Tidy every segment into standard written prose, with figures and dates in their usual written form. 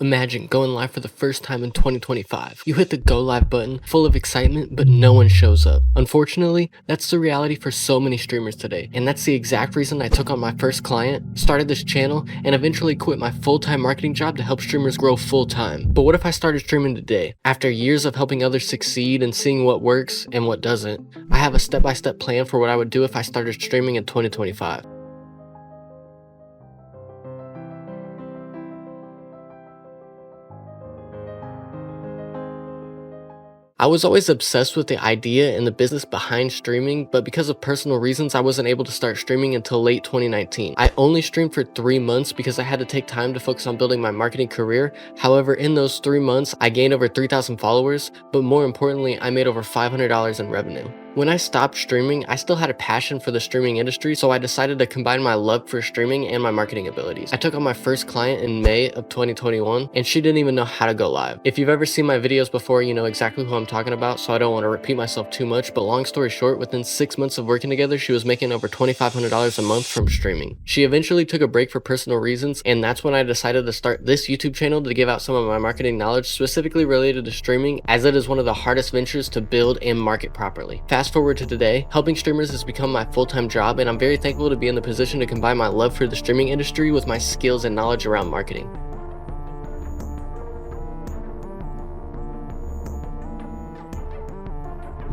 Imagine going live for the first time in 2025. You hit the go live button, full of excitement, but no one shows up. Unfortunately, that's the reality for so many streamers today, and that's the exact reason I took on my first client, started this channel, and eventually quit my full-time marketing job to help streamers grow full-time. But what if I started streaming today? After years of helping others succeed and seeing what works and what doesn't, I have a step-by-step plan for what I would do if I started streaming in 2025. I was always obsessed with the idea and the business behind streaming, but because of personal reasons, I wasn't able to start streaming until late 2019. I only streamed for 3 months because I had to take time to focus on building my marketing career. However, in those 3 months, I gained over 3,000 followers, but more importantly, I made over $500 in revenue. When I stopped streaming, I still had a passion for the streaming industry, so I decided to combine my love for streaming and my marketing abilities. I took on my first client in May of 2021, and she didn't even know how to go live. If you've ever seen my videos before, you know exactly who I'm talking about, so I don't want to repeat myself too much, but long story short, within 6 months of working together, she was making over $2,500 a month from streaming. She eventually took a break for personal reasons, and that's when I decided to start this YouTube channel to give out some of my marketing knowledge specifically related to streaming, as it is one of the hardest ventures to build and market properly. Fast forward to today, helping streamers has become my full-time job, and I'm very thankful to be in the position to combine my love for the streaming industry with my skills and knowledge around marketing.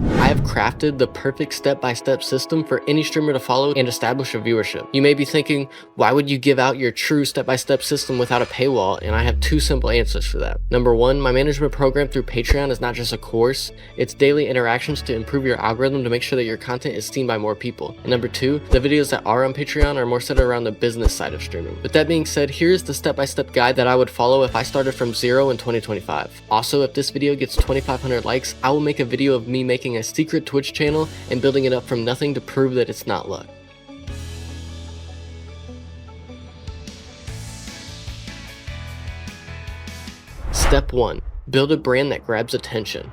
I have crafted the perfect step-by-step system for any streamer to follow and establish a viewership. You may be thinking, why would you give out your true step-by-step system without a paywall? And I have 2 simple answers for that. Number 1, my management program through Patreon is not just a course, it's daily interactions to improve your algorithm to make sure that your content is seen by more people. And number 2, the videos that are on Patreon are more centered around the business side of streaming. With that being said, here's the step-by-step guide that I would follow if I started from 0 in 2025. Also, if this video gets 2,500 likes, I will make a video of me making a secret Twitch channel and building it up from nothing to prove that it's not luck. Step 1. Build a brand that grabs attention.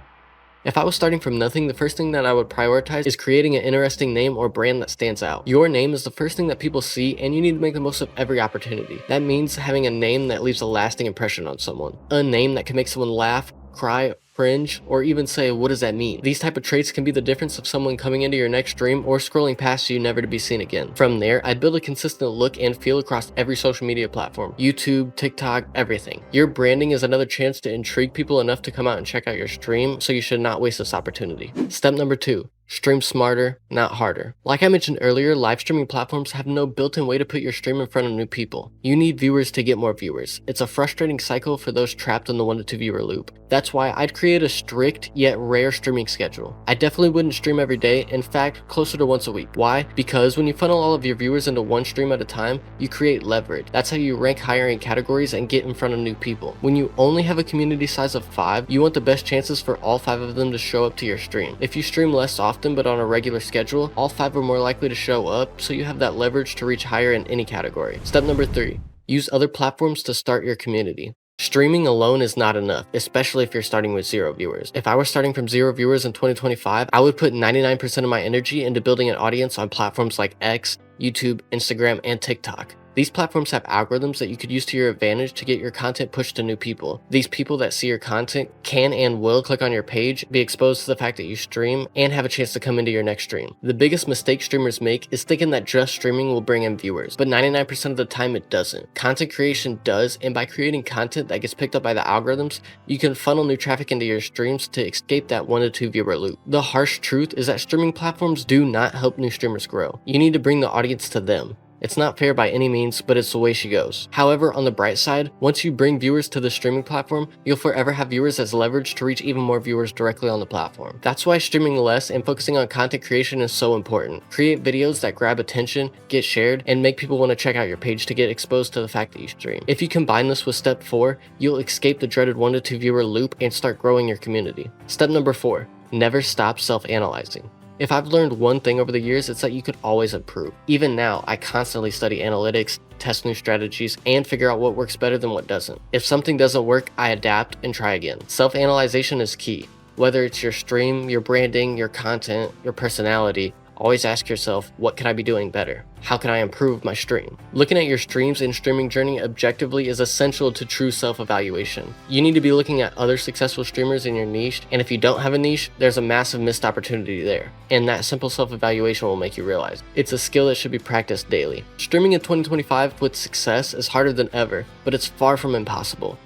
If I was starting from nothing, the first thing that I would prioritize is creating an interesting name or brand that stands out. Your name is the first thing that people see, and you need to make the most of every opportunity. That means having a name that leaves a lasting impression on someone. A name that can make someone laugh, cry, cringe, or even say, what does that mean? These type of traits can be the difference of someone coming into your next stream or scrolling past you never to be seen again. From there, I'd build a consistent look and feel across every social media platform, YouTube, TikTok, everything. Your branding is another chance to intrigue people enough to come out and check out your stream, so you should not waste this opportunity. Step number 2. Stream smarter, not harder. Like I mentioned earlier, live streaming platforms have no built-in way to put your stream in front of new people. You need viewers to get more viewers. It's a frustrating cycle for those trapped in the 1 to 2 viewer loop. That's why I'd create a strict yet rare streaming schedule. I definitely wouldn't stream every day, in fact, closer to once a week. Why? Because when you funnel all of your viewers into one stream at a time, you create leverage. That's how you rank higher in categories and get in front of new people. When you only have a community size of 5, you want the best chances for all 5 of them to show up to your stream. If you stream less often but on a regular schedule, all 5 are more likely to show up, so you have that leverage to reach higher in any category. Step number 3. Use other platforms to start your community. Streaming alone is not enough, especially if you're starting with 0 viewers. If I were starting from 0 viewers in 2025, I would put 99% of my energy into building an audience on platforms like X, YouTube, Instagram, and TikTok. These platforms have algorithms that you could use to your advantage to get your content pushed to new people. These people that see your content can and will click on your page, be exposed to the fact that you stream, and have a chance to come into your next stream. The biggest mistake streamers make is thinking that just streaming will bring in viewers, but 99% of the time it doesn't. Content creation does, and by creating content that gets picked up by the algorithms, you can funnel new traffic into your streams to escape that 1 to 2 viewer loop. The harsh truth is that streaming platforms do not help new streamers grow. You need to bring the audience to them. It's not fair by any means, but it's the way she goes. However, on the bright side, once you bring viewers to the streaming platform, you'll forever have viewers as leverage to reach even more viewers directly on the platform. That's why streaming less and focusing on content creation is so important. Create videos that grab attention, get shared, and make people want to check out your page to get exposed to the fact that you stream. If you combine this with step 4, you'll escape the dreaded 1 to 2 viewer loop and start growing your community. Step number 4, never stop self-analyzing. If I've learned one thing over the years, it's that you could always improve. Even now, I constantly study analytics, test new strategies, and figure out what works better than what doesn't. If something doesn't work, I adapt and try again. Self-analyzation is key. Whether it's your stream, your branding, your content, your personality, always ask yourself, what could I be doing better? How can I improve my stream? Looking at your streams and streaming journey objectively is essential to true self-evaluation. You need to be looking at other successful streamers in your niche, and if you don't have a niche, there's a massive missed opportunity there. And that simple self-evaluation will make you realize it's a skill that should be practiced daily. Streaming in 2025 with success is harder than ever, but it's far from impossible.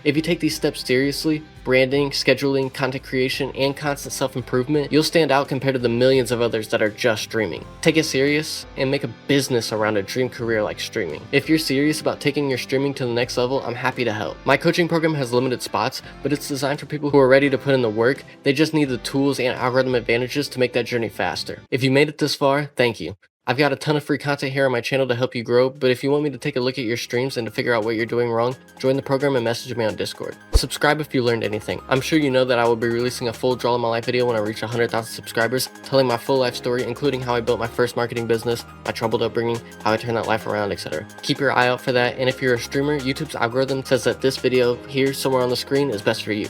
If you take these steps seriously, branding, scheduling, content creation, and constant self-improvement, you'll stand out compared to the millions of others that are just streaming. Take it serious and make a business around a dream career like streaming. If you're serious about taking your streaming to the next level, I'm happy to help. My coaching program has limited spots, but it's designed for people who are ready to put in the work. They just need the tools and algorithm advantages to make that journey faster. If you made it this far, thank you. I've got a ton of free content here on my channel to help you grow, but if you want me to take a look at your streams and to figure out what you're doing wrong, join the program and message me on Discord. Subscribe if you learned anything. I'm sure you know that I will be releasing a full Draw in My Life video when I reach 100,000 subscribers, telling my full life story, including how I built my first marketing business, my troubled upbringing, how I turned that life around, etc. Keep your eye out for that, and if you're a streamer, YouTube's algorithm says that this video here somewhere on the screen is best for you.